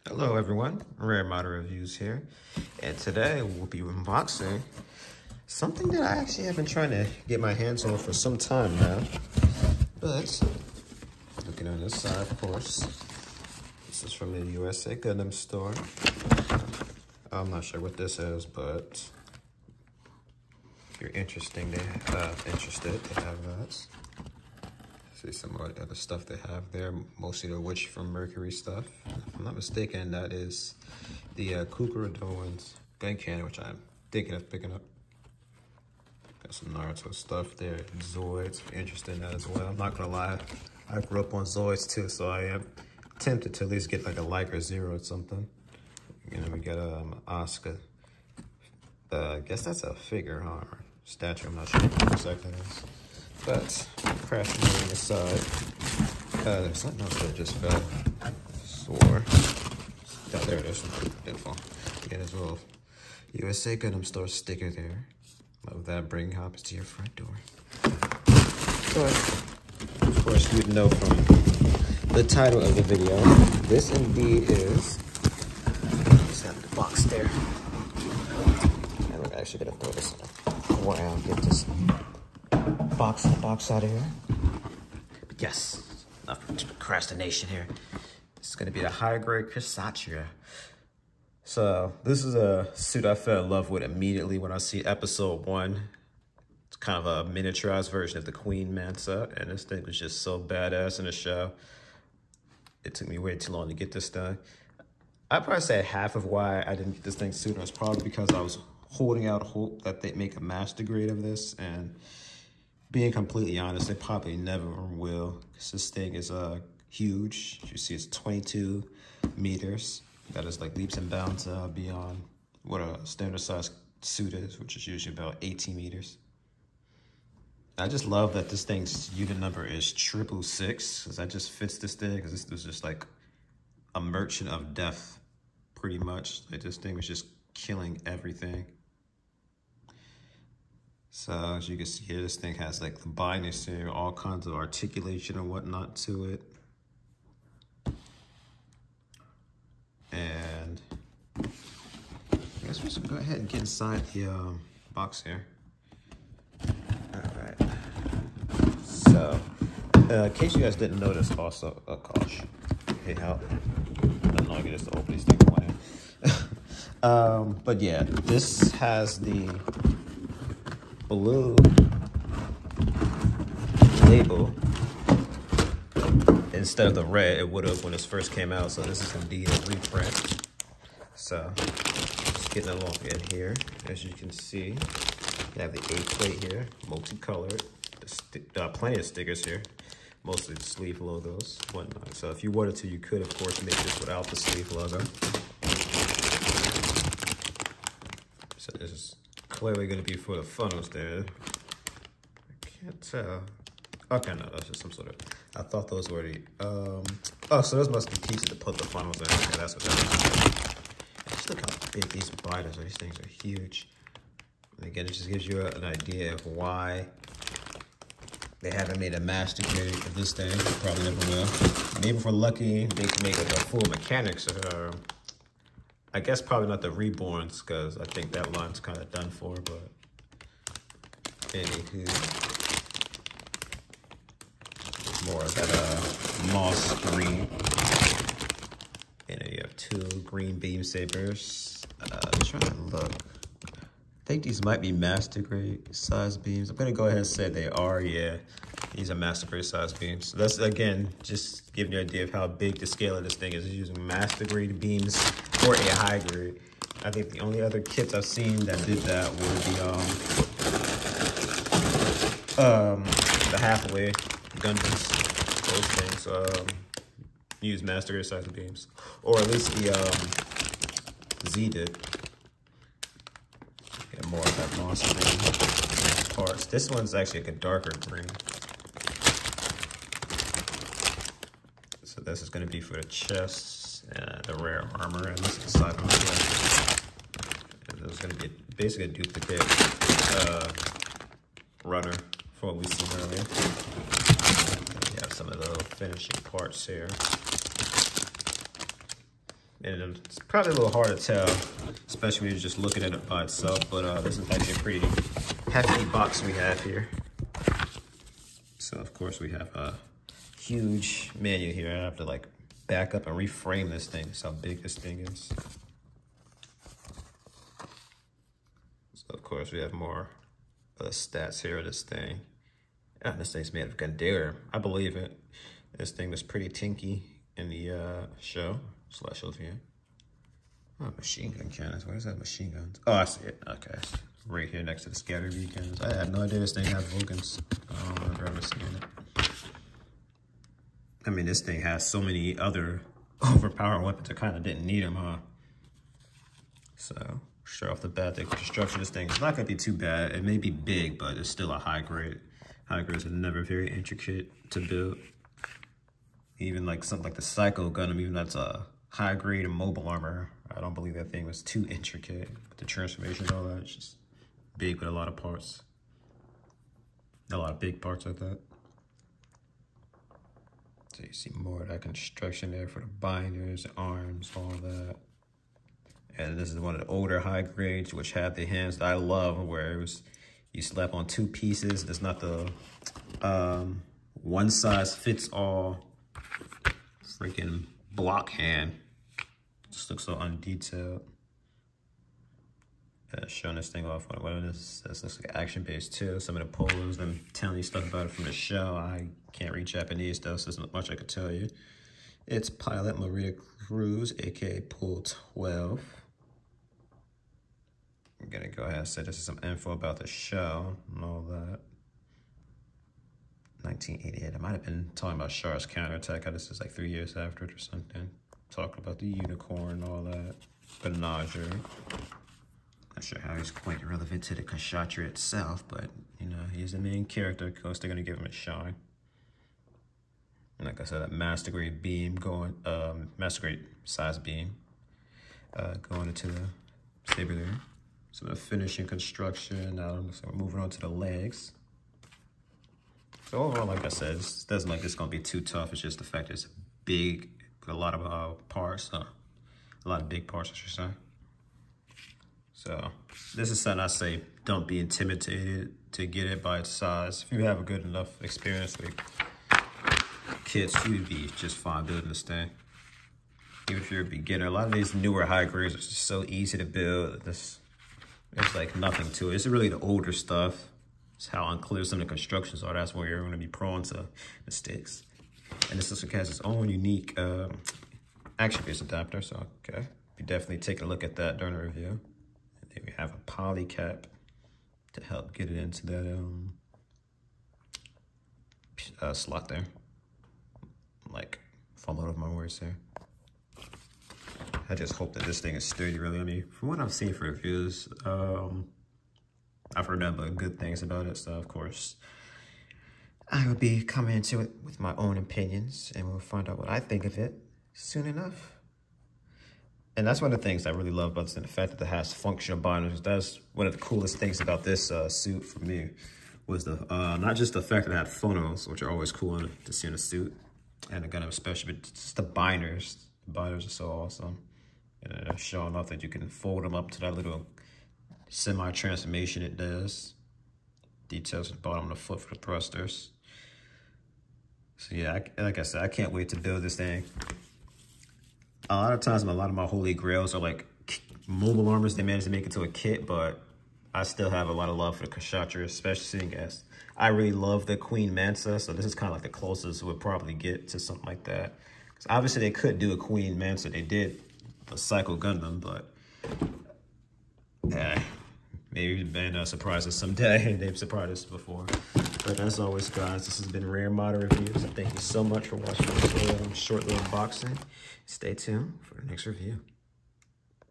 Hello everyone, Rare Model Reviews here, and today we'll be unboxing something that I actually have been trying to get my hands on for some time now. But looking on this side, of course, this is from the USA Gundam store. I'm not sure what this is, but if you're interested, they have that. See some more other stuff they have there, mostly the Witch from Mercury stuff. If I'm not mistaken, that is the Kukuradon's gun cannon, which I'm thinking of picking up. Got some Naruto stuff there, Zoids, if you're interested in that as well. I'm not gonna lie, I grew up on Zoids too, so I am tempted to at least get like a Liker Zero or something. You know, we got Asuka. I guess that's a figure, huh? Or statue, I'm not sure what exactly it is. But crashing on the side. There's something else that just fell. Swore. Oh, there it is. Didn't fall. Yeah, there's a little USA Gundam store sticker there. Love that, bring hops to your front door. But, of course, you'd know from the title of the video, this indeed is. Just have the box there. And we're actually gonna throw this around, get this box out of here. But yes, enough procrastination here. This is going to be the high grade Kshatriya. So this is a suit I fell in love with immediately when I see episode 1. It's kind of a miniaturized version of the Queen Mansa, and this thing was just so badass in the show. It took me way too long to get this done. I'd probably say half of why I didn't get this thing sooner was probably because I was holding out hope that they'd make a master grade of this, and being completely honest, they probably never will, because this thing is huge. You see, it's 22 meters. That is like leaps and bounds beyond what a standard size suit is, which is usually about 18 meters. I just love that this thing's unit number is 666, because that just fits this thing, because this was just like a merchant of death, pretty much. Like, this thing was just killing everything. So as you can see here, this thing has like the bindings here, all kinds of articulation and whatnot to it. And I guess we're just gonna go ahead and get inside the box here. All right. So, in case you guys didn't notice, also, gosh, hey, how? I don't know, I guess to open these things playing. But yeah, this has the blue label instead of the red it would have when this first came out. So this is indeed a reprint. So just getting along in here, as you can see, you have the A plate here, multicolored. Plenty of stickers here, mostly the sleeve logos, whatnot. So if you wanted to, you could of course make this without the sleeve logo. So this is clearly going to be for the funnels there. I can't tell. Okay, no, that's just some sort of, I thought those were the, oh, so those must be pieces to put the funnels in. Okay, that's what that is. Just look how big these binders are. These things are huge. And again, it just gives you an idea of why they haven't made a master grade of this thing. Probably never will. Maybe if we're lucky, they can make like a full mechanics. I guess probably not the Reborns, because I think that line's kind of done for, but anywho, more of that moss green. And then you have 2 green beam sabers. I'm trying to look. I think these might be master grade size beams. I'm gonna go ahead and say they are, yeah. These are master grade size beams. So that's, again, just giving you an idea of how big the scale of this thing is. It's using master grade beams for a high grade. I think the only other kits I've seen that did that were the Hathaway Gundams. Those things use master grade size beams, or at least the Z did. Get more of that moss green parts. This one's actually like a darker green. So this is going to be for the chest and the rare armor, and this is the side on the chest. And there's going to be basically a duplicate runner for what we seen earlier. You have some of the finishing parts here. and it's probably a little hard to tell, especially when you're just looking at it by itself, but this is actually a pretty hefty box we have here. So of course we have a huge menu here. I have to like back up and reframe this thing. That's how big this thing is. So of course we have more stats here of this thing. This thing's made of Gundam. I believe it. This thing was pretty tinky in the show / review. Oh, machine gun cannons. What is that, machine guns? Oh, I see it. Okay. Right here next to the scatter beacons. I had no idea this thing had Vulcans. I don't remember ever seeing it. I mean, this thing has so many other overpowered weapons. I kind of didn't need them, huh? So, straight off the bat, the construction of this thing is not going to be too bad. It may be big, but it's still a high grade. High grades are never very intricate to build. Even like something like the Psycho Gundam, even that's a high grade and mobile armor, I don't believe that thing was too intricate. But the transformation and all that, it's just big with a lot of parts. A lot of big parts like that. So you see more of that construction there for the binders, the arms, all that. And this is one of the older high grades, which had the hands that I love, where it was, you slap on 2 pieces. It's not the one size fits all freaking block hand. Just looks so undetailed. Showing this thing off. What it is, this looks like action based too. Some of the polos, them telling you stuff about it from the show. I can't read Japanese though, so there's not much I could tell you. It's Pilot Maria Cruz, aka Pool 12. I'm gonna go ahead and say this is some info about the show and all that. 1988. I might have been talking about Char's counterattack. This is like 3 years after it or something. Talking about the unicorn and all that. Menagerie. Not sure how he's quite relevant to the Kshatriya itself, but you know, he's the main character. Of course, they're gonna give him a shine. And like I said, that master grade beam going, master grade size beam going into the saber there. Some of the finishing construction. Now so we're moving on to the legs. So overall, like I said, it doesn't like this gonna be too tough. It's just the fact it's big, with a lot of parts, a lot of big parts, I should say. So this is something I say, don't be intimidated to get it by its size. If you have a good enough experience with kids, you'd be just fine building this thing. Even if you're a beginner, a lot of these newer high grades are just so easy to build. There's like nothing to it. It's really the older stuff. It's how unclear some of the constructions are. That's where you're going to be prone to mistakes. And this also has its own unique action-based adapter. So, okay, we definitely take a look at that during the review. And then we have a poly cap to help get it into that slot there. Like, fumbling over my words there. I just hope that this thing is sturdy, really. I mean, from what I've seen for reviews, I've heard nothing but good things about it. So, of course, I will be coming into it with my own opinions, and we'll find out what I think of it soon enough. And that's one of the things I really love about this, and the fact that it has functional binders. That's one of the coolest things about this suit for me, was the not just the fact that it had phonos, which are always cool to see in a suit, and the Gundam especially, but just the binders. The binders are so awesome. And they're showing off that you can fold them up to that little semi-transformation it does. Details at the bottom of the foot for the thrusters. So yeah, like I said, I can't wait to build this thing. A lot of times, a lot of my holy grails are like mobile armors. They managed to make it to a kit, but I still have a lot of love for the Kshatriya, especially seeing as I really love the Queen Mansa. So this is kind of like the closest we'll probably get to something like that. Because obviously they could do a Queen Mansa. They did a Psycho Gundam, but maybe been surprise us someday. They've surprised us before. But as always, guys, this has been Rare Modder Reviews. And thank you so much for watching this short little unboxing. Stay tuned for the next review.